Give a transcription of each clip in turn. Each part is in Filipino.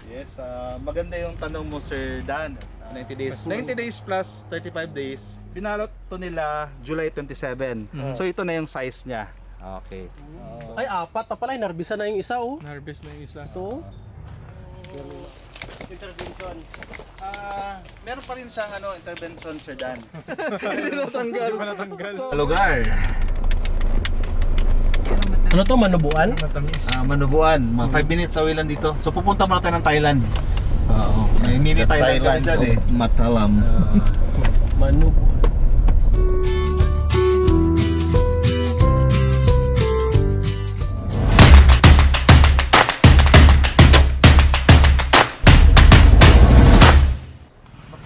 Yes, maganda yung tanong mo, Sir Dan. 90 days. 90 days plus 35 days. Binalot to nila July 27. So ito na yung size niya. Okay. Ay, apat pa pala. Narbisa na yung isa, oh. Harvest na yung isa. Ito. Intervention. Meron pa rin siyang intervention, Sir Dan. Hindi natanggal. Natanggal. Lugar. Ano to, manubuan? Manubuan. Mga 5 minutes away lang dito. So pupunta muna tayo ng Thailand. Oo. May mini Thailand kami dyan eh. Matalam. Manubuan.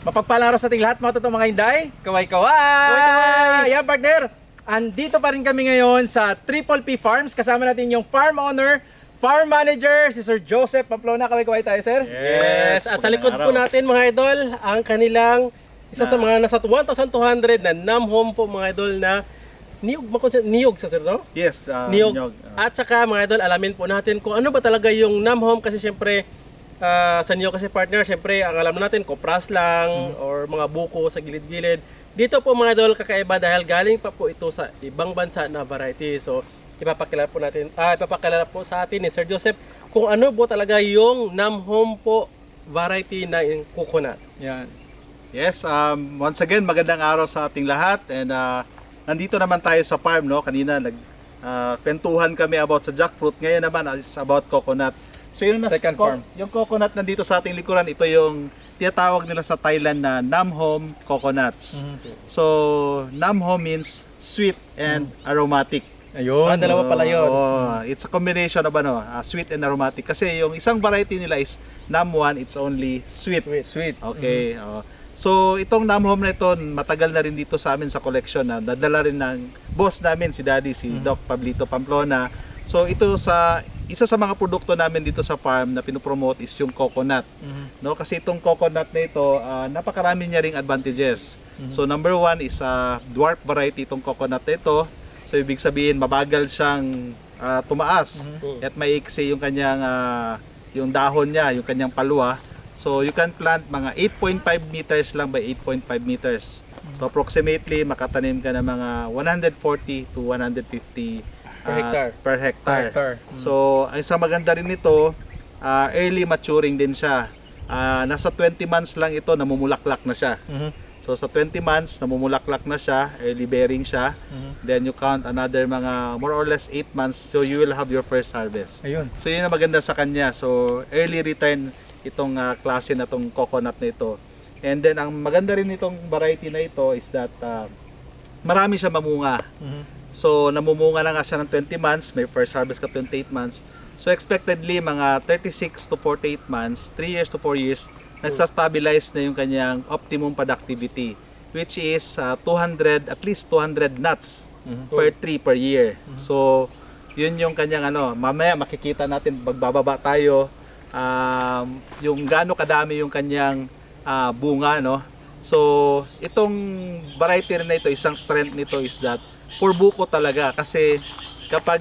Mapagpalang araw sa ating lahat mga totoong mga Hinday. Kaway-kaway! Yeah, partner! Andito pa rin kami ngayon sa Triple P Farms. Kasama natin yung farm owner, farm manager, si Sir Joseph Pamplona. Kaway-kaway tayo, sir. Yes, at sa likod po natin mga idol, ang kanilang isa sa mga nasa 1,200 na Nam-Home po mga idol na niyog sa sir, no? Yes, Niyog. At saka mga idol, alamin po natin kung ano ba talaga yung Nam-Home kasi syempre sa niyog kasi partner, syempre ang alam natin kopras lang or mga buko sa gilid-gilid. Dito po mga idol kakaiba dahil galing pa po ito sa ibang bansa na variety. So ipapakilala po sa atin ni Sir Joseph kung ano po talaga yung Nam-Home po variety na yung coconut. Yan. Yes, once again, magandang araw sa ating lahat. And nandito naman tayo sa farm, no? Kanina kwentuhan kami about sa jackfruit. Ngayon naman is about coconut. So Second farm. Yung coconut nandito sa ating likuran, ito yung tinatawag nila sa Thailand na Nam-Home coconuts. So, Nam-Home means sweet and aromatic. Ayun. Dalawa pala yun. It's a combination of sweet and aromatic. Kasi yung isang variety nila is Nam1, it's only sweet. Sweet. Okay. So itong Nam-Home na ito, matagal na rin dito sa amin sa collection na nadala rin ng boss namin, si Daddy, si Doc Pablito Pamplona. So ito isa sa mga produkto namin dito sa farm na pinopromote is yung coconut. No, kasi itong coconut na ito, napakarami niya ring advantages. So number one is dwarf variety itong coconut na ito. So ibig sabihin mabagal siyang tumaas at maiksi yung kanyang yung dahon niya, yung kanyang palwa. So you can plant mga 8.5 meters lang by 8.5 meters. So approximately makatanim ka ng mga 140 to 150 per hectare. So ang isang maganda rin nito, early maturing din siya. Nasa 20 months lang ito, namumulaklak na siya. So sa 20 months, namumulaklak na siya, early bearing siya. Then you count another mga more or less 8 months, so you will have your first harvest. Ayun. So yun ang maganda sa kanya. So early return itong klase na itong coconut na ito. And then ang maganda rin itong variety na ito is that marami siya mamunga. So namumunga na nga siya ng 20 months, may first harvest ka 28 months. So expectedly mga 36 to 48 months, 3 years to 4 years, nagsa-stabilize na yung kanyang optimum productivity, which is at least 200 nuts per tree per year. So yun yung kanyang mamaya makikita natin pagbababa tayo yung gaano kadami yung kanyang bunga, no? So itong variety rin na ito, isang strength nito is that for buko talaga, kasi kapag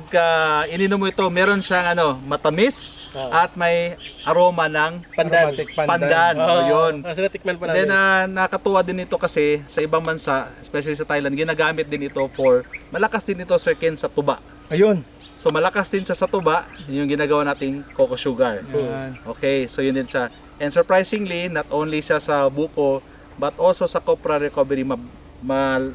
ininom mo ito, meron siyang matamis at may aroma ng pandan. Yun. Tikman po Then natin. nakatuwa din ito kasi sa ibang bansa, especially sa Thailand, ginagamit din ito for malakas din ito, Sir Ken, sa tuba. Ayun. So malakas din siya sa tuba, yun yung ginagawa nating cocoa sugar. Yan. Okay, so yun din siya. And surprisingly, not only siya sa buko, but also sa copra recovery,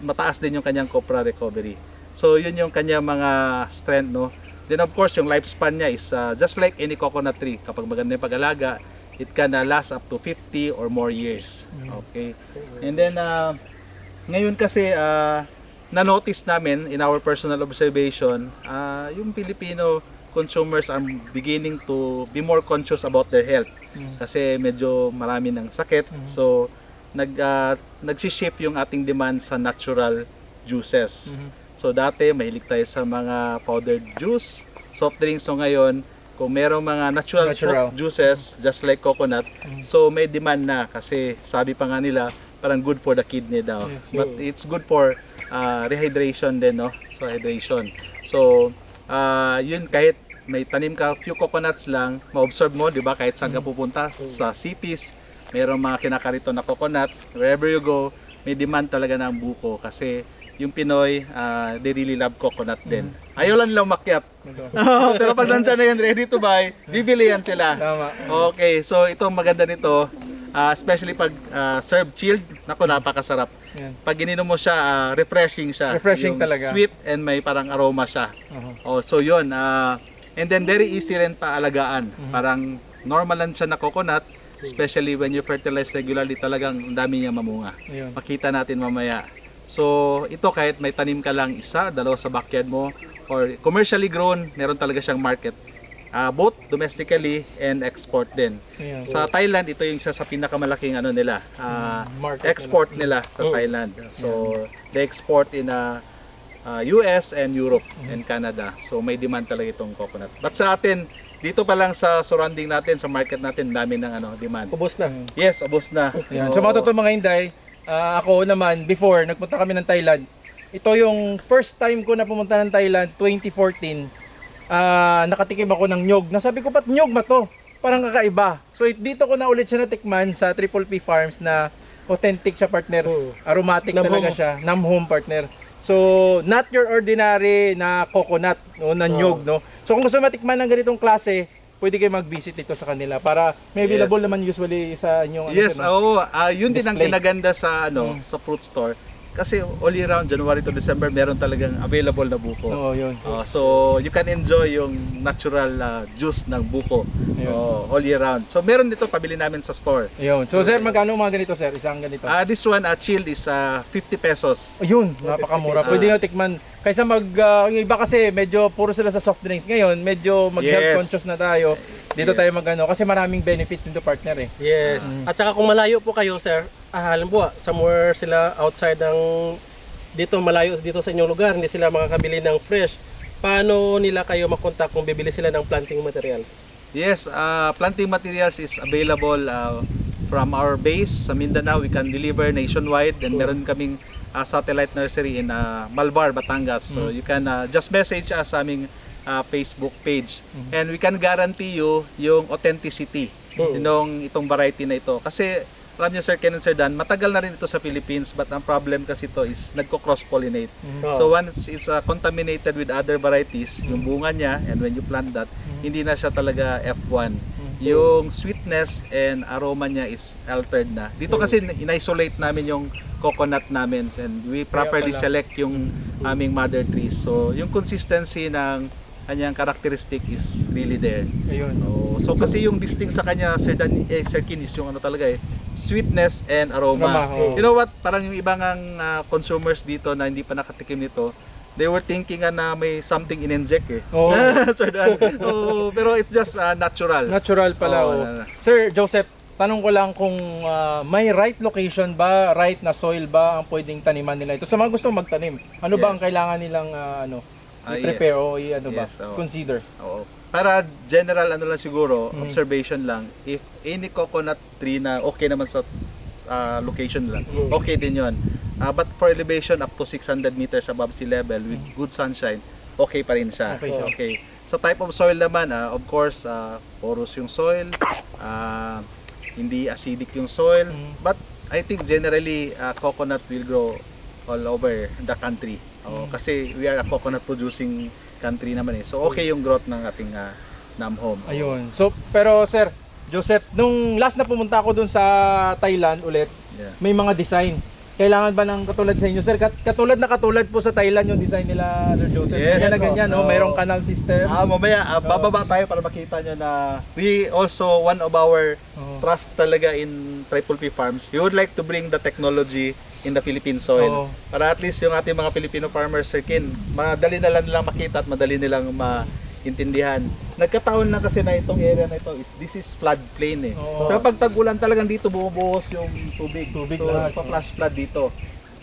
mataas din yung kanyang copra recovery. So yun yung kanyang mga strength, no? Then of course, yung lifespan niya is just like any coconut tree. Kapag maganda yung pag-alaga, it can last up to 50 or more years. Okay. And then ngayon kasi na-notice namin in our personal observation, yung Filipino consumers are beginning to be more conscious about their health. Kasi medyo marami ng sakit. So nag-shift yung ating demand sa natural juices. So dati mahilig tayo sa mga powdered juice, soft drinks. So ngayon, kung merong mga natural fruit juices just like coconut, so may demand na kasi sabi pa nga nila parang good for the kidney daw. But it's good for rehydration din, no? So hydration. So yun, kahit may tanim ka, few coconuts lang, ma-observe mo, di ba, kahit saan ka pupunta, sa cities, mayroong mga kinakarito na coconut, wherever you go, may demand talaga ng buko kasi yung Pinoy, they really love coconut din. Ayaw lang nila umakyat. Pero pag nandyan na yan, ready to buy, bibili yan sila. Tama. Okay, so ito ang maganda nito, especially pag served chilled, naku, napakasarap. Yan. Pag ininom mo siya, refreshing siya. Refreshing Yung talaga. Sweet and may parang aroma siya. Oh, so yun. And then very easy rin paalagaan. Parang normal lang siya na coconut, especially when you fertilize regularly, talagang ang dami niya mamunga. Ayun. Makita natin mamaya. So ito kahit may tanim ka lang isa, dalawa sa backyard mo, or commercially grown, meron talaga siyang market. Both domestically and export din. Ayan. Sa Thailand, ito yung isa sa pinakamalaking ano nila, Market export nila sa Thailand. So they export in US and Europe and Canada. So may demand talaga itong coconut. But sa atin, dito pa lang sa surrounding natin, sa market natin, dami ng demand. Ubos na. Yes, ubos na. Yan. So mga totoo mga Inday, ako naman, before, nagpunta kami ng Thailand. Ito yung first time ko na pumunta ng Thailand, 2014. Nakatikim ako ng nyog. Nasabi ko, ba't nyog ba to? Parang kakaiba. So dito ko na ulit siya natikman sa Triple P Farms na authentic siya, partner. Aromatic Nam talaga home. siya. Nam home, partner. So, not your ordinary na coconut, no, na nyog, no. So kung gusto matikman ng ganitong klase, pwede kayo mag-visit dito sa kanila para may available naman usually sa inyong Yes, oo. Yun din ang display. kinaganda sa sa fruit store. Kasi all year round, January to December, meron talagang available na buko. Oo, yun. So you can enjoy yung natural juice ng buko all year round. So meron dito pabili namin sa store. Ayun. So sir, magkano mga ganito, sir? Isang ganito. This one chilled is 50 pesos. Ayun, napakamura. Pwede nyo tikman. Kaysa yung iba kasi medyo puro sila sa soft drinks. Ngayon, medyo mag-health Yes. conscious na tayo. Dito tayo kasi maraming benefits nito, partner eh. Yes. At saka kung malayo po kayo, sir, halimbawa, somewhere sila outside ng dito, malayo dito sa inyong lugar, hindi sila makakabili ng fresh. Paano nila kayo makontak kung bibili sila ng planting materials? Yes, planting materials is available from our base sa Mindanao. We can deliver nationwide and meron kaming satellite nursery in Malvar, Batangas. So you can just message us sa aming Facebook page and we can guarantee you yung authenticity ng itong variety na ito. Kasi alam niyo Sir Ken and Sir Dan, matagal na rin ito sa Philippines but ang problem kasi ito is nagko-cross-pollinate. So once it's contaminated with other varieties, yung bunga niya and when you plant that, hindi na siya talaga F1. Yung sweetness and aroma niya is altered na. Dito kasi in-isolate namin yung coconut namin and we properly select yung aming mother trees. So yung consistency ng kanyang characteristic is really there. Ayun. So kasi yung distinct sa kanya Sir Dan, Sir Kin is yung talaga sweetness and aroma. You know what? Parang yung ibang consumers dito na hindi pa nakatikim nito, they were thinking na may something in-inject Sir Dan. Pero it's just natural. Natural pala. Sir Joseph, tanong ko lang kung may right location ba, right na soil ba ang pwedeng taniman nila ito? Sa mga gusto magtanim, ano ba ang kailangan nilang i-prepare o consider? Oo. Para general lang siguro, observation lang, if any coconut tree na okay naman sa location lang, okay din yon. But for elevation up to 600 meters above sea level with good sunshine, okay pa rin siya. Okay. Sa type of soil naman, of course, porous yung soil, hindi acidic yung soil, but I think generally coconut will grow all over the country. Kasi we are a coconut producing country naman So okay yung growth ng ating Nam Home. Ayun. So pero Sir Joseph, nung last na pumunta ako dun sa Thailand ulit, may mga design. Kailangan ba ng katulad sa inyo, Sir? Katulad po sa Thailand yung design nila, Sir Joseph. Yes. Ganyan, no? Mayroong canal system. Mamaya, bababa tayo para makita nyo na we also, one of our trust talaga in Triple P Farms, we would like to bring the technology in the Philippine soil. Para at least yung ating mga Filipino farmers, Sir Kin, madali na lang nilang makita at madali nilang maintindihan. Nagkataon lang kasi na itong area na ito this is floodplain So pag tag-ulan talagang dito bumubuhos yung tubig. So nagpa-flash flood dito.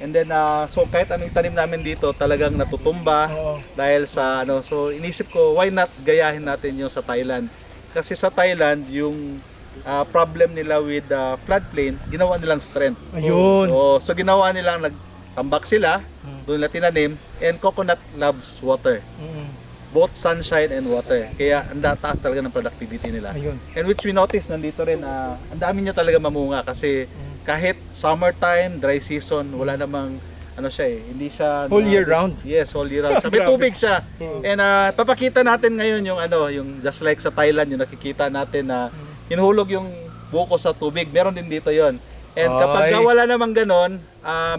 And then so kahit anong tanim namin dito talagang natutumba dahil sa so inisip ko why not gayahin natin yung sa Thailand. Kasi sa Thailand yung problem nila with floodplain, ginawa nilang strength. Ayun. So ginawa nilang nagtambak sila, doon na tinanim, and coconut loves water. both sunshine and water. Kaya ang taas talaga ng productivity nila. Ayun. And which we noticed nandito rin, ang dami niya talaga mamunga kasi kahit summertime, dry season, wala namang ano siya hindi siya Whole year round? Yes, whole year round. May Grabe. tubig siya. And papakita natin ngayon yung yung just like sa Thailand, yung nakikita natin na hinuhulog yung buko sa tubig. Meron din dito yon. And kapag Ay. wala namang ganon,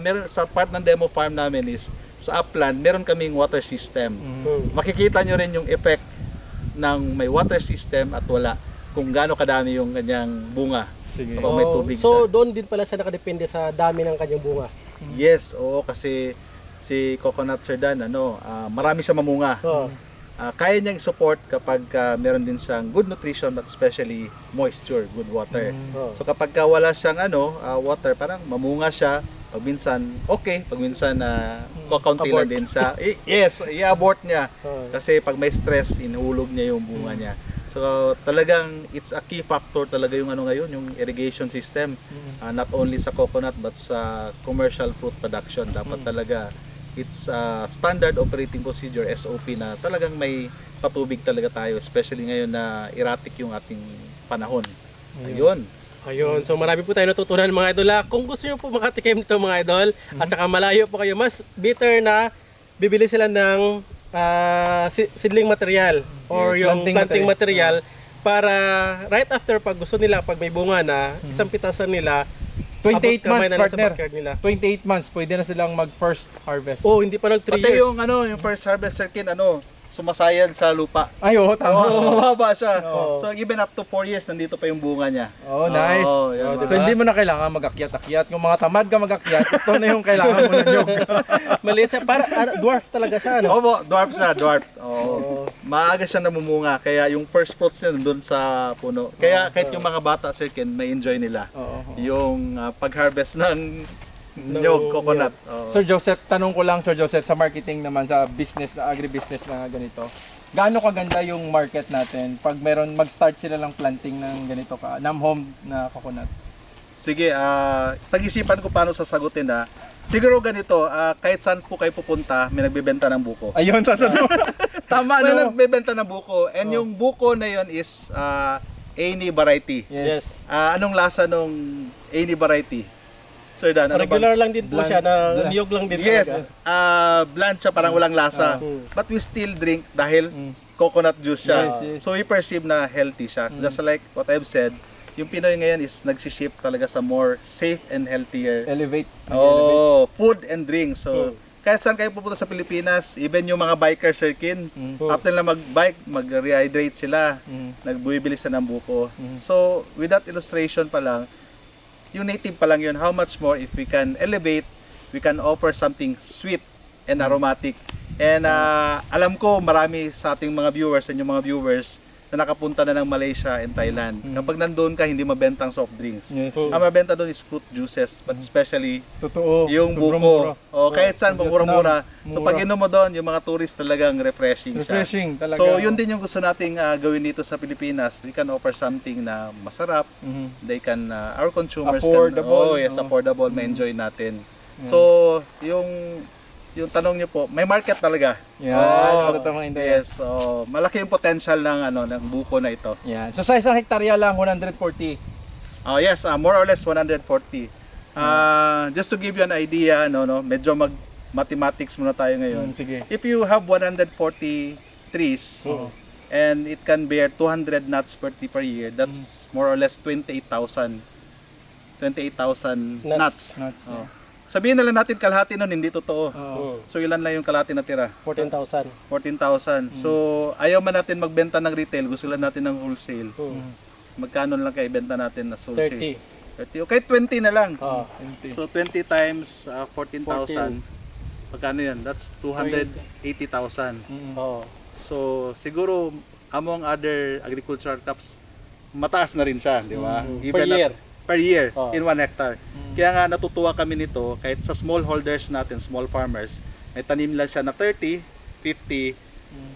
meron sa part ng demo farm namin is sa upland, meron kaming water system. Makikita nyo rin yung effect ng may water system at wala kung gaano kadami yung kanyang bunga. Sige. Kapag may tubig So siya. doon din pala siya nakadepende sa dami ng kanyang bunga. Yes, oo, kasi si Coconut Sir Dan, marami siya mamunga. Oo. Kaya niyang support kapag meron din siyang good nutrition but especially moisture, good water. Oo. So kapag wala siyang water, parang mamunga siya. Pag minsan okay, pag minsan kakaunti lang Abort. din siya. Yes, i-abort niya. Oo. Kasi pag may stress, inuhulog niya yung bunga niya. So talagang it's a key factor talaga yung ngayon, yung irrigation system. Not only sa coconut but sa commercial fruit production. Dapat talaga it's a standard operating procedure, SOP, na talagang may patubig talaga tayo, especially ngayon na erratic yung ating panahon. Ayun. Ayun, so marami po tayo natutunan mga idol. Kung gusto niyo po makatikim nito mga idol, at saka malayo po kayo, mas better na bibili sila ng seedling material or Yes, yung planting planting material para right after pag gusto nila, pag may bunga na, isang pitasan nila, 28 abot kamay months, na lang sa partner. backyard nila. 28 months, pwede na silang mag first harvest. Oh, hindi pa nag 3 Pati years. yung first harvest circuit, sumasayad sa lupa. Ay, oo, tama. Oo, mababa siya. Oo. So even up to 4 years, nandito pa yung bunga niya. Oh, nice. Oo, yan, So hindi mo na kailangan mag-akyat-akyat. Kung mga tamad ka mag-akyat, ito na yung kailangan mo na nyog. Maliit siya, para dwarf talaga siya, ano? Opo, dwarf siya, dwarf. Oo. Maaga siya namumunga, kaya yung first fruits niya nandun sa puno. Kaya kahit yung mga bata, sir Ken, may enjoy nila. Oo. Yung pag-harvest ng nyog, coconut. Oo. Sir Joseph, tanong ko lang Sir Joseph, sa marketing naman, sa business, agribusiness na ganito, gaano kaganda yung market natin pag meron mag-start sila lang planting ng ganito ka, Nam-home na coconut? Sige, pag-isipan ko paano sasagutin siguro ganito, kahit saan po kayo pupunta, may nagbebenta ng buko. Ayun, tama May no? nagbebenta ng buko. And yung buko na yon is any variety. Yes. Anong lasa nung any variety? Sir Dan, ano bang? Regular lang din po Bland- siya, na bland. niyog lang din Yes, talaga. bland siya, parang walang lasa. But we still drink dahil coconut juice siya. Yes, yes. So we perceive na healthy siya. Just like what I've said, yung Pinoy ngayon is nagsiship talaga sa more safe and healthier Elevate. food and drink. So kahit saan kayo pupunta sa Pilipinas, even yung mga biker circuit, after na mag-bike, mag-rehydrate sila, nagbibili sila ng buko. So with that illustration pa lang, yung native pa lang yun, how much more if we can elevate, we can offer something sweet and aromatic. And alam ko marami sa ating mga viewers and yung mga viewers na nakapunta na ng Malaysia and Thailand. Kapag nandoon ka, hindi mabentang soft drinks. Yes. Ang mabenta doon is fruit juices, but especially Totoo. yung Sobrang buko. mura. O kahit saan, mura-mura. So Mura. pag inom mo doon, yung mga tourist talagang refreshing siya. Refreshing talaga. So yun din yung gusto nating gawin dito sa Pilipinas. We can offer something na masarap. They can, our consumers Affordable. can, affordable, ma-enjoy natin. So yung tanong niyo po, may market talaga. Yan, Oo. ano to mga Inday? Yes, so malaki yung potential ng buko na ito. Yan. So sa isang hektarya lang, 140. Oh yes, more or less 140. Just to give you an idea, medyo mathematics muna tayo ngayon. Sige. If you have 140 trees and it can bear 200 nuts per tree per year, that's more or less 28,000 nuts. Nuts. Oh. Sabihin na lang natin kalahati nun, hindi totoo. Oo. So ilan lang yung kalahati na tira? 14,000. 14,000. So ayaw man natin magbenta ng retail, gusto lang natin ng wholesale. Magkano lang kayo ibenta natin na wholesale? 30. 30. Okay, 20 na lang. Oh. So 20 times 14,000. Magkano yan? That's 280,000. Oh. So siguro among other agricultural crops, mataas na rin siya, di ba? Per year. Per year, Oh. in 1 hectare. Kaya nga natutuwa kami nito, kahit sa small holders natin, small farmers, may tanim lang siya na 30, 50,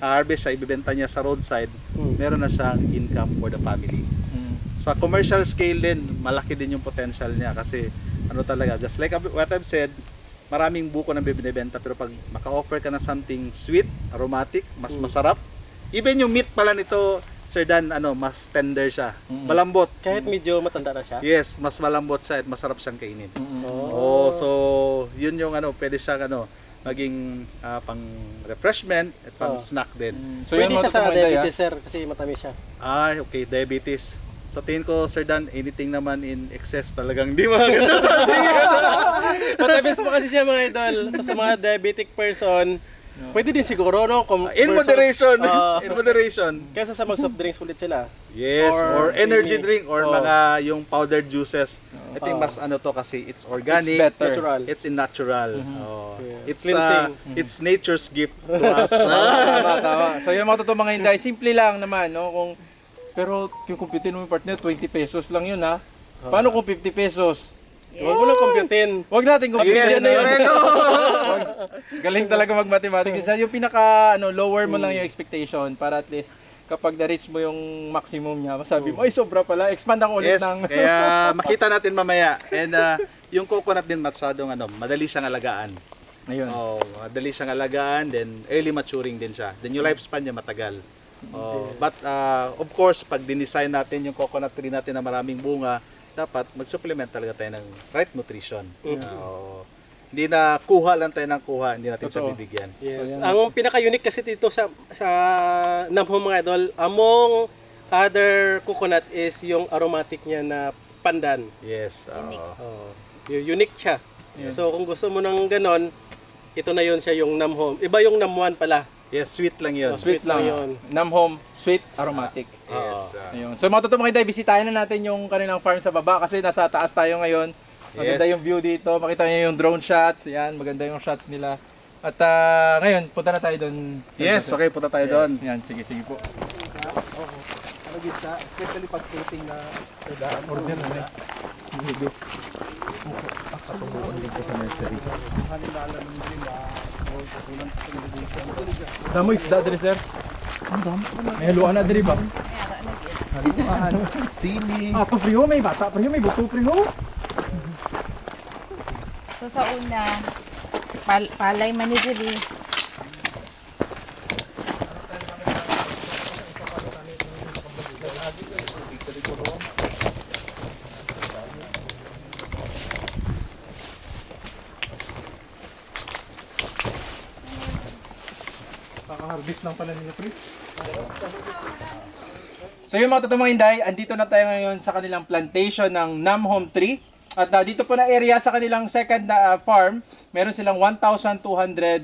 harvest siya, ibibenta niya sa roadside, meron na siyang income for the family. Sa commercial scale din, malaki din yung potential niya kasi talaga, just like what I've said, maraming buko na binibenta, pero pag maka-offer ka ng something sweet, aromatic, mas masarap. Even yung meat pala nito, Sir Dan, mas tender siya. Malambot. Kahit medyo matanda na siya. Yes, mas malambot siya at masarap siyang kainin. Oh. So yun yung pwede siyang maging pang refreshment at pang snack din. So Pwede yun siya sa mga diabetes, sir, kasi matamis siya. Okay, diabetes. Sa tingin ko, Sir Dan, anything naman in excess talagang hindi maganda sa ating. Matamis po kasi siya, mga idol. Sa mga diabetic person, pwede din siguro, no? In moderation. Ah. In moderation. Kaysa sa mag-soft drinks ulit sila. Yes, or energy creamy. drink or Oh. mga yung powdered juices. I think mas to kasi it's organic. It's better. Natural. It's in natural. Oh. Yes. It's Cleansing. it's nature's gift to us. Tama. So yung mga totoo mga Inday, simple lang naman, no? Pero kung kumpitin mo yung partner, 20 pesos lang yun, ha? Paano kung 50 pesos? Huwag mo lang computein. Huwag natin kumpitin Yes, na yun. correct. Galing talaga mag-mathematics. Yung pinaka lower mo lang yung expectation para at least kapag na-reach mo yung maximum niya, masabi mo, ay sobra pala, expand ako ulit Yes, ng... kaya makita natin mamaya. And yung coconut din masyadong madali siyang alagaan. Ayun. Oh, madali siyang alagaan, then early maturing din siya. Then yung lifespan niya matagal. Oh, but of course, pag dinesign natin yung coconut tree natin na maraming bunga, dapat mag-supplement talaga tayo ng right nutrition. Oh, hindi na kuha lang tayo ng kuha, hindi natin siya Totoo. bibigyan. Yes. Ang pinaka-unique kasi dito sa Namhom, mga idol, among other coconut is yung aromatic niya na pandan. Yes. Unique siya. So kung gusto mo ng ganon, ito na yun siya yung Namhom. Iba yung Nam1 pala. Yes, sweet lang 'yun. Sweet lang yun. Namhom, sweet, aromatic. Yes. Ayun. So mga totoo mga Inday, bisitahin na natin yung kanilang farm sa baba kasi nasa taas tayo ngayon. Maganda Yes. yung view dito. Makita niyo yung drone shots. Yan, maganda yung shots nila. At ngayon, punta na tayo doon. Yes, okay, punta tayo doon. Yan, sige po. Especially pag fruiting na Order na sa nursery. Damo isda diri sir. May haluan na diri ba? sili. Papriho, may bata. Papriho, may buto priho. So sa una, palay man ni diri. Kaka-harvest lang pala nila pre. So yung mga totoong mga Inday, andito na tayo ngayon sa kanilang plantation ng Namhom tree. At dito po na area sa kanilang second na farm, meron silang 1,200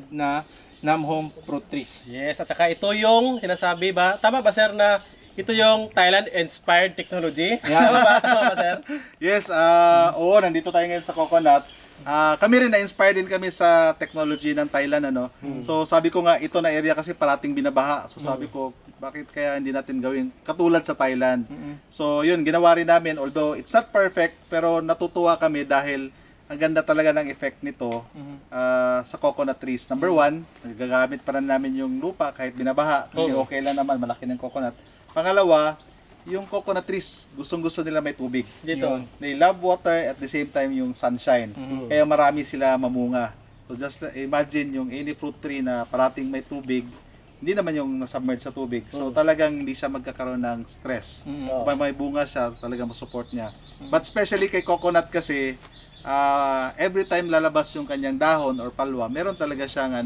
na Namhom fruit trees. Yes, at saka ito yung sinasabi ba? Tama ba, sir, na ito yung Thailand-inspired technology? Yeah. Tama ba, sir? Yes, oo, nandito tayo ngayon sa coconut. Kami rin na-inspire din kami sa technology ng Thailand So sabi ko nga ito na area kasi parating binabaha. So sabi ko bakit kaya hindi natin gawin katulad sa Thailand. So yun ginawa rin namin although it's not perfect pero natutuwa kami dahil ang ganda talaga ng effect nito sa coconut trees. Number one, nagagamit pa rin namin yung lupa kahit binabaha kasi okay lang naman malaki ng coconut. Pangalawa, yung coconut trees, gustong-gusto nila may tubig. Dito. They love water at the same time yung sunshine. Kaya marami sila mamunga. So just imagine yung any fruit tree na parating may tubig, hindi naman yung nasubmerge sa tubig. So talagang hindi siya magkakaroon ng stress. Pag may bunga siya, talagang masupport niya. But especially kay coconut kasi, every time lalabas yung kanyang dahon or palwa, meron talaga siyang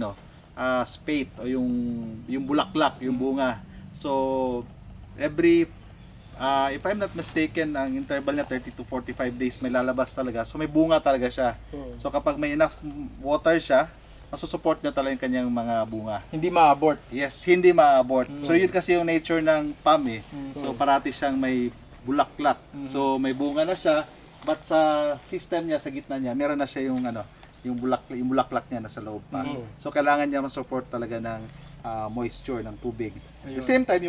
spate o yung bulaklak, yung bunga. So every if I'm not mistaken, ang interval niya 30 to 45 days may lalabas talaga. So may bunga talaga siya. So kapag may enough water siya, masusupport niya talaga yung kanyang mga bunga. Hindi ma-abort. Yes, hindi ma-abort. So yun kasi yung nature ng palm So parati siyang may bulaklak. So may bunga na siya, but sa system niya, sa gitna niya, meron na siya yung yung bulaklak niya nasa loob pa. So kailangan niya ma-support talaga ng moisture ng tubig. At the same time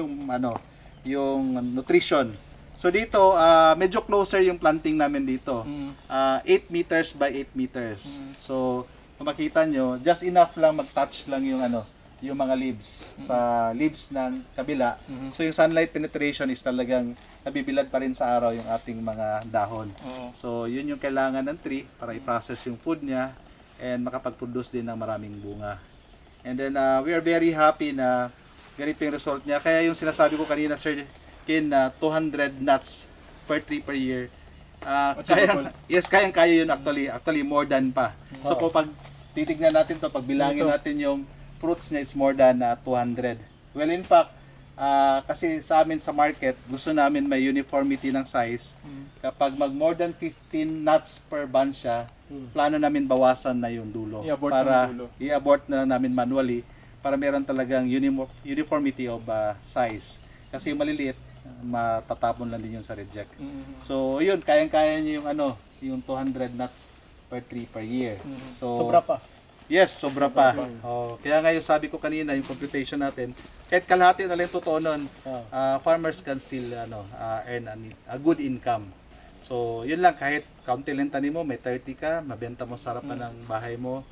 yung nutrition. So dito, medyo closer yung planting namin dito. 8 meters by 8 meters. So, kung makita nyo, just enough lang mag-touch lang yung yung mga leaves sa leaves ng kabila. So yung sunlight penetration is talagang nabibilad pa rin sa araw yung ating mga dahon. So yun yung kailangan ng tree para i-process yung food niya and makapag-produce din ng maraming bunga. And then we are very happy na ganito yung result niya. Kaya yung sinasabi ko kanina, Sir Kin, na 200 nuts per tree per year. Kayang-kaya yun actually more than pa. So kung pag titignan natin to, pag bilangin natin yung fruits niya, it's more than 200. Well, in fact, kasi sa amin sa market, gusto namin may uniformity ng size. Kapag mag more than 15 nuts per bunch siya, plano namin bawasan na yung dulo. I-abort na lang namin manually para meron talagang uniformity of size. Kasi yung maliliit, matatapon lang din yun sa reject. So, yun, kayang-kaya niyo yung 200 nuts per tree per year. So, Sobra pa. yes, sobra pa. Kaya nga yung sabi ko kanina, yung computation natin, kahit kalahati na lang totoo nun, farmers can still earn a good income. So, yun lang, kahit kaunti lang tanim mo, may 30 ka, mabenta mo sa harapan ng bahay mo.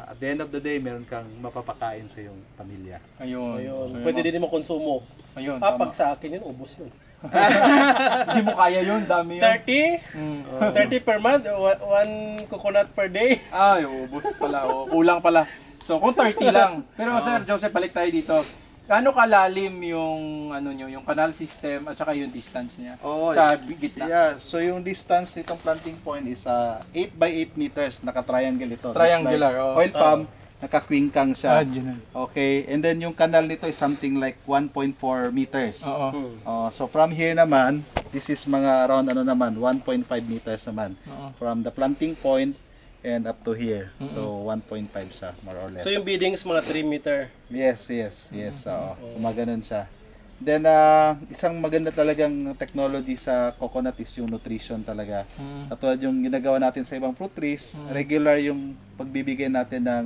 At the end of the day, meron kang mapapakain sa iyong pamilya. Ayun. Ayun. Pwede din mo konsumo. Ayun, Pag sa akin yun, ubos yun. Hindi mo kaya yun, dami yun. 30? 30 per month, one coconut per day. Ay, ubos pala. Kulang pala. So, kung 30 lang. Pero Sir Joseph, balik tayo dito. Gaano kalalim yung yung canal system at saka yung distance niya sa gitna? Yeah, so yung distance nitong planting point is 8 by 8 meters, naka-triangle ito. Triangular, Just like oil palm, naka-kwingkang siya. Dyan. Okay, and then yung canal nito is something like 1.4 meters. So from here naman, this is mga around 1.5 meters naman. From the planting point and up to here. So 1.5 siya, more or less. So yung biddings mga 3 meter. Yes. So mga ganun siya. Then isang maganda talagang technology sa coconut is yung nutrition talaga. Katulad yung ginagawa natin sa ibang fruit trees, regular yung pagbibigay natin ng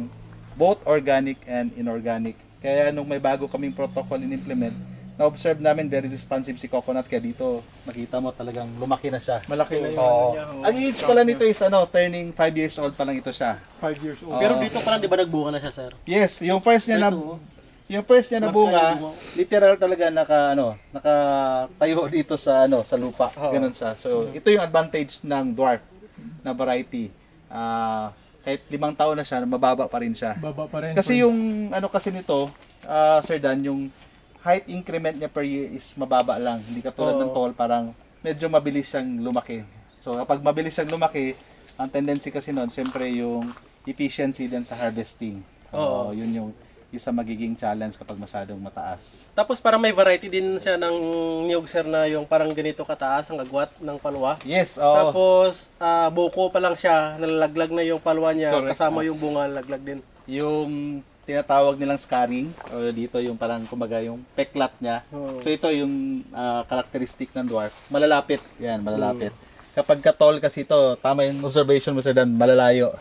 both organic and inorganic. Kaya nung may bago kaming protocol in-implement, na-observe namin very responsive si coconut, kaya dito makita mo talagang lumaki na siya. Malaki na Oo. Ang age pala nito is turning 5 years old pa lang ito siya. 5 years old. Pero dito pa lang, di ba nagbunga na siya, sir? Yes, yung first niya na bunga, literal talaga nakatayo dito sa sa lupa. Ganun siya. So, ito yung advantage ng dwarf na variety. Kahit 5 taon na siya, mababa pa rin siya. Baba pa rin. Kasi yung kasi nito, Sir Dan, yung height increment niya per year is mababa lang. Hindi katulad ng tall, parang medyo mabilis siyang lumaki. So kapag mabilis siyang lumaki, ang tendency kasi noon, syempre yung efficiency din sa harvesting. Yun yung isa magiging challenge kapag masyadong mataas. Tapos parang may variety din siya ng niyog, sir, na yung parang ganito kataas ang agwat ng palwa. Yes, Tapos buko pa lang siya, nalalaglag na yung palwa niya, Correct. kasama yung bunga, nalalaglag din. yung tinatawag nilang scarring, o dito yung parang kumbaga yung peklat niya. So ito yung characteristic ng dwarf. Malalapit, yan, malalapit. Kapag ka-tall kasi ito, tama yung observation mo, Sir Dan, malalayo.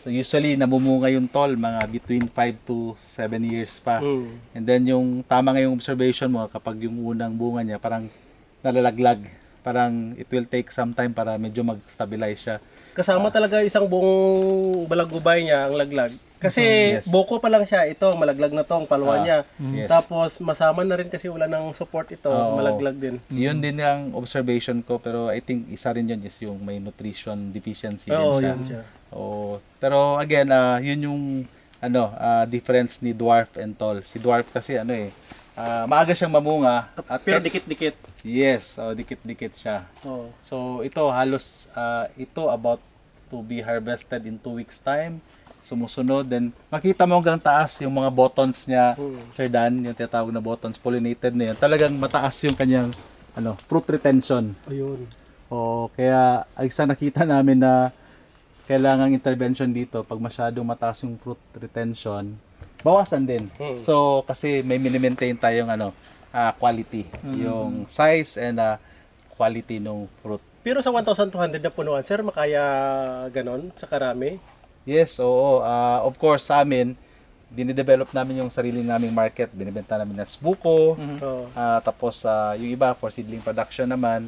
So usually namumunga yung tall mga between 5 to 7 years pa. And then yung tama nga yung observation mo, kapag yung unang bunga niya parang nalalaglag. Parang it will take some time para medyo mag-stabilize siya. Kasama talaga isang buong balagubay niya ang laglag. Kasi buko pa lang siya, ito malaglag na tong palwa niya. Tapos masama na rin kasi wala ng support ito, malaglag din. Yun din ang observation ko, pero I think isa rin yun is yung may nutrition deficiency din siya. Yun siya. Pero again, yun yung difference ni dwarf and tall. Si dwarf kasi maaga siyang mamunga. Pero dikit-dikit. Yes, dikit-dikit siya. So ito halos ito about to be harvested in 2 weeks time. Sumusunod, then makita mo hanggang taas yung mga buttons niya, Sir Dan, yung tinatawag na buttons, pollinated na yun. Talagang mataas yung kanyang fruit retention. Ayun. Kaya isa nakita namin na kailangang intervention dito pag masyadong mataas yung fruit retention, bawasan din. So kasi may mini-maintain tayong quality, yung size and quality ng fruit. Pero sa 1,200 na punuan, sir, makaya ganon sa karami? Yes, oo. Of course, sa amin, dinidevelop namin yung sarili naming market. Binibenta namin as buko. Tapos, yung iba for seedling production naman.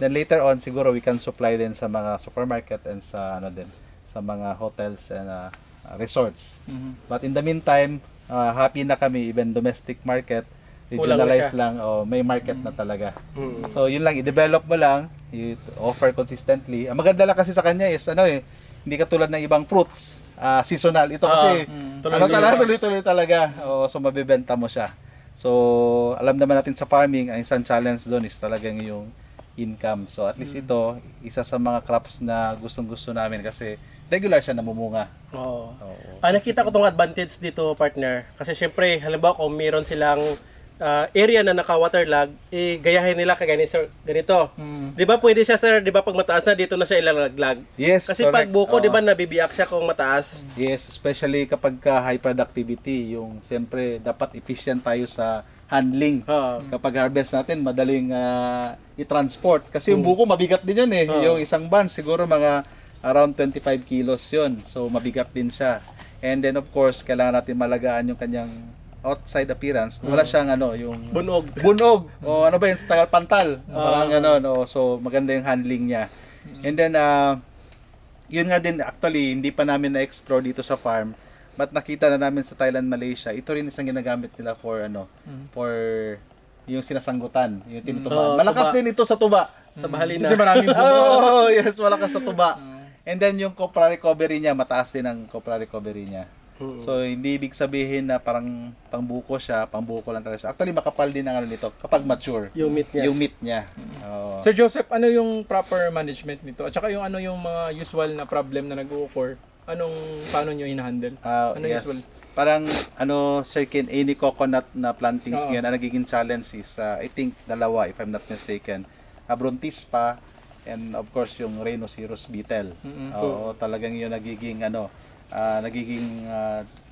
Then later on, siguro we can supply din sa mga supermarket and sa sa mga hotels and resorts. But in the meantime, happy na kami, even domestic market, regionalized lang, may market na talaga. So, yun lang, i-develop mo lang, i-offer consistently. Ang maganda lang kasi sa kanya is, Hindi katulad ng ibang fruits, seasonal. Ito kasi, tuloy-tuloy talaga. So, mabibenta mo siya. So, alam naman natin sa farming, ang isang challenge doon is talagang yung income. So, at least ito, isa sa mga crops na gustong-gusto namin kasi regular siya namumunga. Oo. Nakita ko tong advantage dito, partner. Kasi syempre, halimbawa kung meron silang area na naka-waterlog, gayahin nila kagaya ni sir, ganito. Di ba pwede siya, sir, di ba pag mataas na, dito na siya ilalaglag? Yes, Kasi pag correct. buko, Oo. di ba nabibiyak siya kung mataas? Yes, especially kapag high productivity, yung siyempre dapat efficient tayo sa handling. Oo. Kapag harvest natin, madaling i-transport. Kasi yung buko, mabigat din yun eh. Yung isang ban, siguro mga around 25 kilos yun. So, mabigat din siya. And then, of course, kailangan natin malagaan yung kanyang outside appearance. Wala siyang yung Bunog. bunog. O ano ba yun? Tagal pantal. Parang gano'n. So, maganda yung handling niya. And then, yun nga din, actually, hindi pa namin na-explore dito sa farm. But nakita na namin sa Thailand, Malaysia, ito rin isang ginagamit nila for for yung sinasanggutan, yung tinutubaan. Malakas tuba. din ito sa tuba. Sa bahalina. Kasi maraming Oh, yes, malakas sa tuba. And then yung copra recovery niya, mataas din ang copra recovery niya. So hindi ibig sabihin na parang pangbuko siya, pangbuko lang talaga siya. Actually makapal din ang nito kapag mature. Yung meat niya. Yung meat niya. Oo. Sir Joseph, ano yung proper management nito? At saka yung yung mga usual na problem na nag-occur, paano nyo in-handle? Ano Yes. usual? Parang Sir Ken, any coconut na plantings Oo. ngayon, ang nagiging challenge is I think dalawa if I'm not mistaken. Abrontispa and of course yung Rhinoceros beetle. Oo, talagang yun nagiging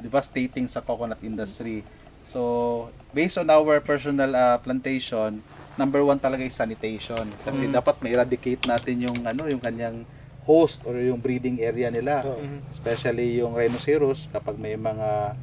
devastating sa coconut industry. So, based on our personal plantation, number one talaga is sanitation. Kasi dapat ma-eradicate natin yung kanyang host or yung breeding area nila. Especially yung rhinoceros, kapag may mga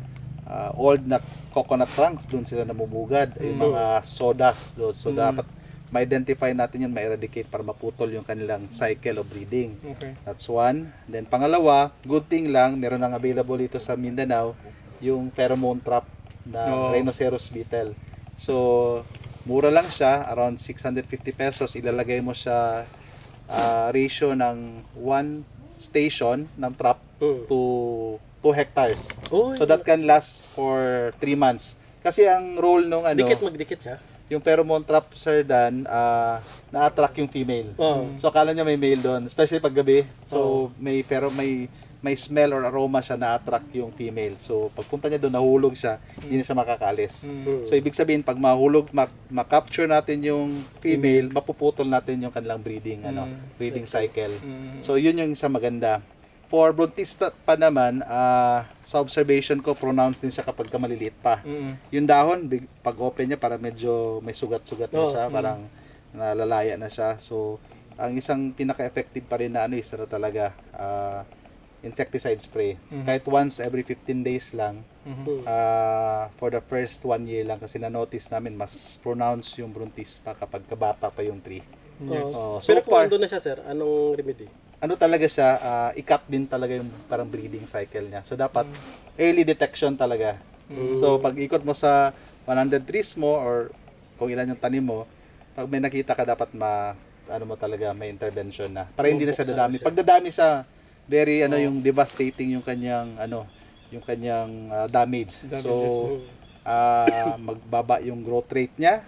old na coconut trunks, doon sila namumugad. Yung mga sawdust doon. So, dapat ma-identify natin yun, ma-eradicate para maputol yung kanilang cycle of breeding. Okay. That's one. Then pangalawa, good thing lang, meron nang available dito sa Mindanao, yung pheromone trap na Rhinoceros beetle. So, mura lang siya, around 650 pesos. Ilalagay mo siya ratio ng 1 station ng trap to 2 hectares. So that can last for 3 months. Kasi ang role nung Magdikit siya. yung pheromone trap, Sir Dan, na-attract yung female. So akala niya may male doon, especially pag gabi. So may smell or aroma siya na-attract yung female. So pagpunta niya doon, nahulog siya, hindi na siya makakaalis. So ibig sabihin, pag mahulog, ma-capture natin yung female, mapuputol natin yung kanilang breeding cycle. So yun yung isang maganda. For Brontista pa naman, sa observation ko, pronounced din siya kapag maliliit pa. Yung dahon, pag open niya, parang medyo may sugat-sugat na siya, parang nalalaya na siya. So, ang isang pinaka-effective pa rin na is talaga insecticide spray. Kahit once every 15 days lang, for the first 1 year lang, kasi na-notice namin, mas pronounced yung Brontista kapag kabata pa yung tree. So Pero kung far, ando na siya, sir, anong remedy? talaga siya, i-cut din talaga yung parang breeding cycle niya. So, dapat early detection talaga. So, pag ikot mo sa 100 trees mo or kung ilan yung tanim mo, pag may nakita ka, dapat may intervention na. Para hindi na siya dadami. Pag dadami siya, very, yung devastating yung kanyang, damage. So, magbaba yung growth rate niya,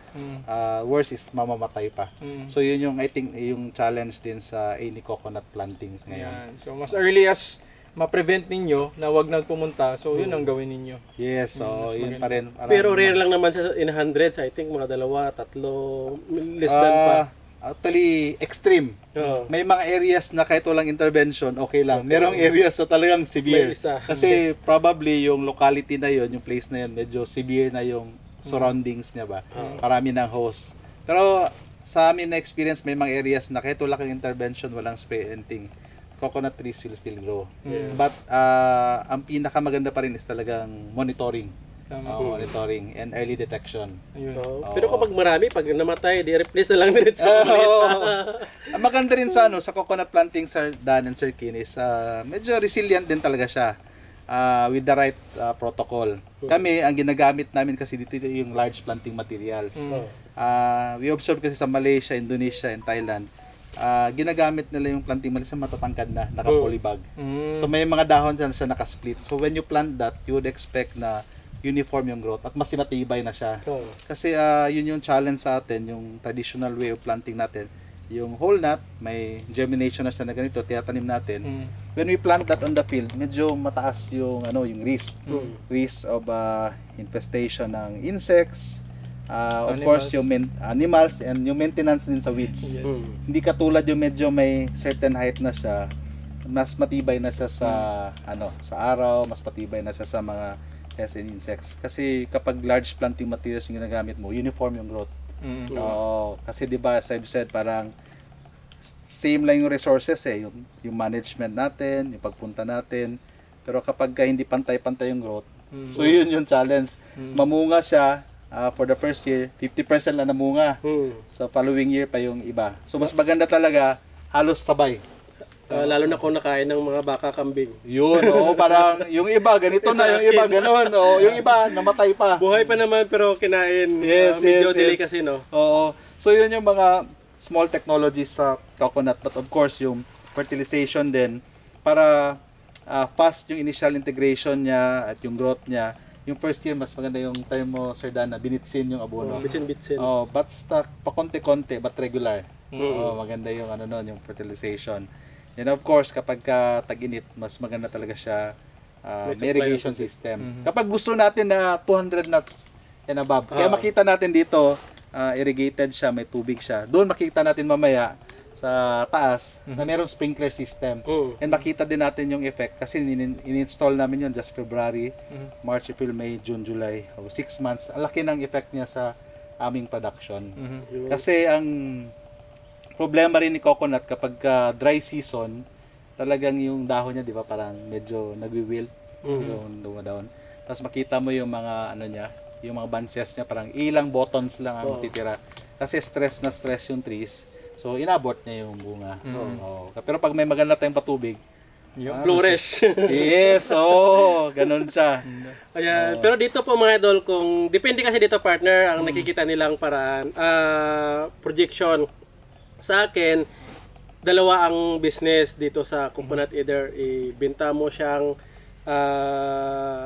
worse is mamamatay pa. So yun yung I think yung challenge din sa any coconut plantings ngayon. Yan. So mas early as ma-prevent ninyo na wag nang pumunta, so yun ang gawin ninyo. Yes, so yun pa rin. Pero rare lang naman siya in hundreds, I think mga 2, 3, less than pa. Actually, extreme. May mga areas na kahit walang intervention, okay lang. Merong areas na talagang severe. May isa. Kasi probably yung locality na yun, yung place na yun, medyo severe na yung surroundings niya ba. Marami ng host. Pero sa amin na experience, may mga areas na kahit wala kang intervention, walang spray anything, coconut trees will still grow. But ang pinakamaganda pa rin is talagang monitoring. Monitoring and early detection. Pero kapag marami, pag namatay, di-replace na lang diretso. Ang maganda rin sa coconut planting, Sir Dan and Sir Kin, is medyo resilient din talaga siya with the right protocol. Kami, ang ginagamit namin kasi dito yung large planting materials. We observe kasi sa Malaysia, Indonesia, and Thailand, ginagamit nila yung planting maliit sa matatangkad na naka-polybag. Mm. So may mga dahon dyan siya naka-split. So when you plant that, you would expect na uniform yung growth at mas sinatibay na siya. Oo. Kasi yun yung challenge sa atin, yung traditional way of planting natin. Yung whole nut, may germination na siya na ganito, tiyatanim natin. Mm. When we plant that on the field, medyo mataas yung yung risk. Risk of infestation ng insects, of course yung animals and yung maintenance din sa weeds. Hindi katulad yung medyo may certain height na siya, mas matibay na siya sa sa araw, mas matibay na siya sa mga pests and insects. Kasi kapag large planting materials yung ginagamit mo, uniform yung growth. Mm. Oo, kasi 'di ba, as I've said, parang same lang yung resources yung management natin, yung pagpunta natin. Pero kapag hindi pantay-pantay yung growth, so yun yung challenge. Mamunga siya for the first year, 50% lang namunga. So following year pa yung iba. So mas maganda talaga halos sabay. Lalo na kung nakain ng mga baka, kambing. Yun, parang yung iba ganito na, yung iba ganoon, yung iba namatay pa. Buhay pa naman pero kinain. Yes, Medyo yes, delay yes. kasi, no? Oo. So yun yung mga small technologies sa coconut, but of course yung fertilization din para fast yung initial integration niya at yung growth niya. Yung first year mas maganda yung time mo, Sir Dan, na binitsin yung abono. Bitsin-bitsin. Basta pa konti-konti but regular. Maganda yung yung fertilization. And of course, kapag tag-init, mas maganda talaga siya may irrigation system. Kapag gusto natin na 200 nuts and above, kaya makita natin dito, irrigated siya, may tubig siya. Doon makita natin mamaya sa taas na mayroong sprinkler system. And makita din natin yung effect kasi in-install namin yun just February, March, April, May, June, July. 6 months. Ang laki ng effect niya sa aming production. Kasi ang problema rin ni coconut kapag dry season, talagang yung dahon niya, di ba, parang medyo nagwi-wilt, yung dumadaon. Tapos makita mo yung mga yung mga bunches niya, parang ilang buttons lang ang titira. Kasi stress na stress yung trees. So inabot niya yung bunga. Pero pag may maganda tayong patubig, Flourish. yes, ganun siya. Ayan. Pero dito po mga idol, kung depende kasi dito partner, ang nakikita nilang paraan, projection. Sa akin, dalawa ang business dito sa coconut. Either ibenta mo siyang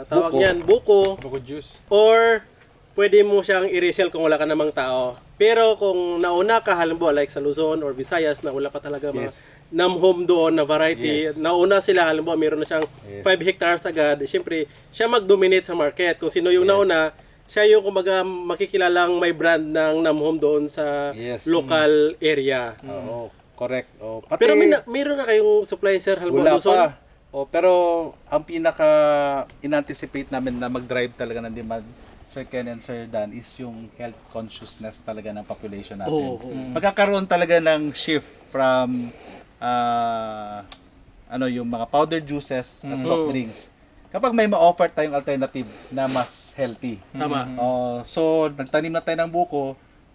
tawag Buko. niyan, buko, Buko juice. or pwede mo siyang i-resell kung wala ka namang tao. Pero kung nauna ka, halimbawa like sa Luzon or Visayas, na wala pa talaga mga Yes. nam-home doon na variety, Yes. nauna sila, halimbawa meron na siyang 5 hectares agad, siyempre siya mag-dominate sa market. Kung sino yung nauna, siya yung kumbaga makikilalang may brand ng nam-home doon sa Yes. local area. Oo, correct. Pati, Pero mayroon na kayong supply, sir, halimbawa wala Luzon? pa. Pero ang pinaka in-anticipate namin na mag-drive talaga ng demand, Sir Ken and Sir Dan, is yung health consciousness talaga ng population natin. Magkakaroon talaga ng shift from yung mga powder juices at soft drinks. Kapag may ma-offer tayong alternative na mas healthy. Tama. So nagtanim na tayo ng buko,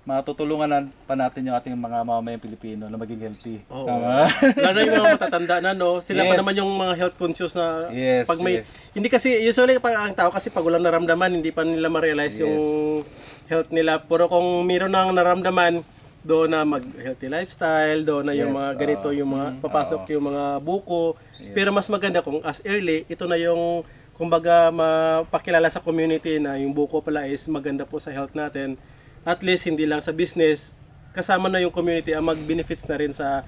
matutulungan pa natin yung ating mga mamamayang Pilipino na maging healthy. Tama? Lalo yung mga matatanda na, no? Sila pa Yes. naman yung mga health conscious na Yes, pag may... yes. Hindi kasi, usually ang tao kasi pag walang naramdaman, hindi pa nila ma-realize yung health nila. Pero kung mayroon nang naramdaman, doon na mag-healthy lifestyle, doon na yung Yes, mga ganito, yung mga papasok yung mga buko. Pero mas maganda kung as early, ito na yung kumbaga mapakilala sa community na yung buko pala is maganda po sa health natin. At least hindi lang sa business, kasama na yung community ang mag-benefits na rin sa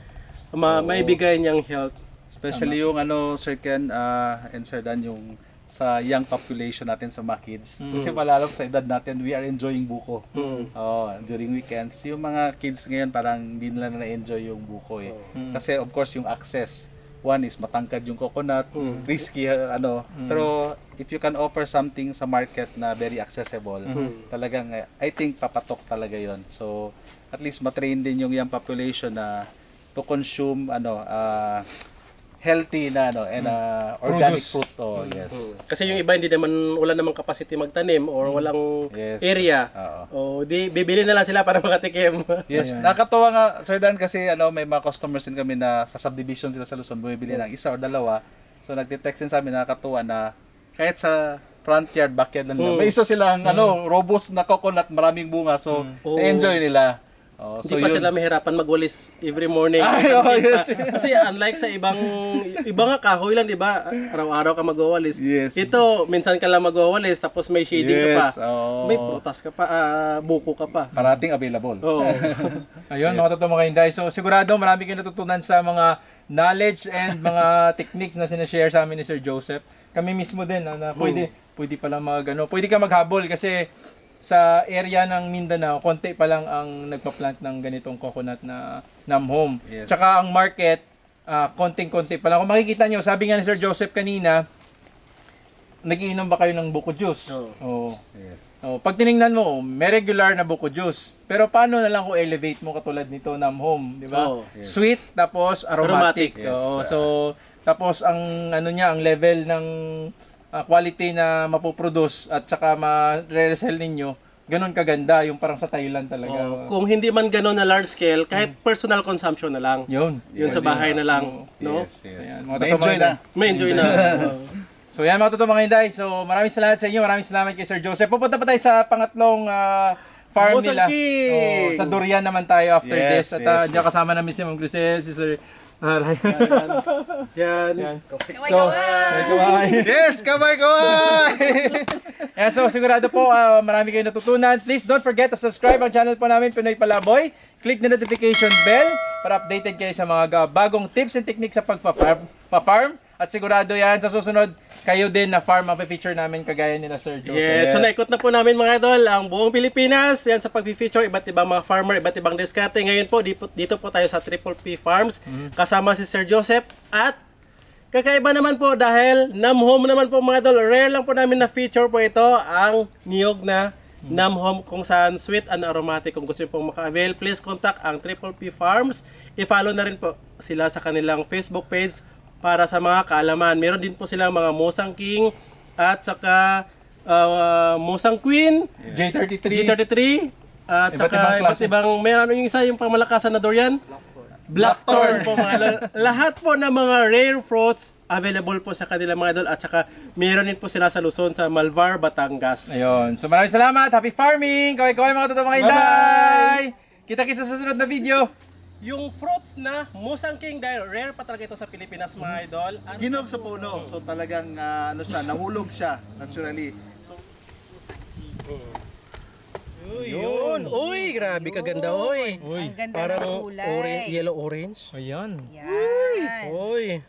maibigay niyang health. Especially yung Sir Ken and Sir Dan, yung sa young population natin sa mga kids. Kasi malalo sa edad natin, we are enjoying buko. During weekends, yung mga kids ngayon parang hindi nila na-enjoy yung buko eh. Kasi of course yung access, one is matangkad yung coconut, risky pero if you can offer something sa market na very accessible, talagang I think papatok talaga yon. So at least matrain din yung young population na to consume healthy na and organic Produce. fruit. Yes. Kasi yung iba hindi naman wala namang capacity magtanim or walang Yes. area. O di bibili na lang sila para makatikim. Yes, nakakatuwa nga Sir Dan kasi may mga customers din kami na sa subdivision sila sa Luzon, bumibili ng isa o dalawa. So nagte-text din sa amin, nakakatuwa na kahit sa front yard, backyard lang nila, may isa silang robust na coconut, maraming bunga. So na-enjoy nila. Oh, Hindi pa sila mahirapan magwalis every morning. Ay, oh, yes. Kasi unlike sa iba nga kahoy lang, di ba? Araw-araw ka magwawalis. Yes. Ito, minsan ka lang magwawalis, tapos may shading ka pa. Yes, oh. May prutas ka pa, buko ka pa. Parating available. Oo. Ayun, mga totoong mga Inday. So sigurado marami kayong natutunan sa mga knowledge and mga techniques na sinashare sa amin ni Sir Joseph. Kami mismo din na pwede pala pwede ka maghabol kasi sa area ng Mindanao, konti pa lang ang nagpa-plant ng ganitong coconut na Namhome. Yes. Tsaka ang market, konting-konti pa lang. Kung makikita nyo, sabi nga ni Sir Joseph kanina, nagiinom ba kayo ng buko juice? Oo. Yes. Oh, pag tiningnan mo, may regular na buko juice. Pero paano na lang kung elevate mo katulad nito Namhome, di ba? Oh, yes. Sweet tapos aromatic. Aromatic, yes. Oo, so tapos ang ang level ng quality na mapoproduce at saka ma-resell ninyo, ganun kaganda, yung parang sa Thailand talaga. Oh, kung hindi man gano'n na large scale, kahit personal consumption na lang. Yun. Yun sa bahay na lang, no? Yes, yes. So, yan, mga May totoong enjoy mga na. May enjoy na. So yan mga totoong mga Inday. So maraming salamat sa inyo. Maraming salamat kay Sir Joseph. Pupunta pa tayo sa pangatlong farm Mosang nila. King! Sa Durian naman tayo after Yes, this. At yes. diyan kasama namin si Ma'am Grisel, si Sir Yan. Yes, kamay-kamay! Yan, so sigurado po marami kayong natutunan. Please don't forget to subscribe ang channel po namin, Pinoy Palaboy. Click the notification bell para updated kayo sa mga bagong tips and techniques sa pagpa-farm. At sigurado yan, sa susunod, kayo din na farm ang feature namin kagaya nila Sir Joseph. Yes, so naikot na po namin mga idol ang buong Pilipinas. Yan sa pag-feature, iba't ibang mga farmer, iba't ibang diskarte. Ngayon po, dito po tayo sa Triple P Farms. Kasama si Sir Joseph at kakaiba naman po dahil Namhome naman po mga idol. Rare lang po namin na feature po ito, ang niyog na Namhome kung saan sweet and aromatic. Kung gusto niyo pong maka-avail, please contact ang Triple P Farms. I-follow na rin po sila sa kanilang Facebook page para sa mga kaalaman. Meron din po silang mga Mosang King at saka Mosang Queen, J33. G33 at Iba't saka ibang iba't klase. ibang meron yung isa yung pangmalakasan na durian. Blackthorn po mga idol. Lahat po ng mga rare fruits available po sa kanila mga idol at saka meron din po sila sa Luzon sa Malvar, Batangas. Ayun. So maraming salamat. Happy farming! Kaway-kaway mga totoong mga Inday! Kita-kita sa susunod na video. Yung fruits na Mosang King dahil rare pa talaga ito sa Pilipinas mga idol. At Hinog sa puno. So talagang nahulog siya naturally. So yun. Uy, grabe kaganda oy. Ang ganda Parang ng kulay. yellow orange. Ayan. Yan. Uy.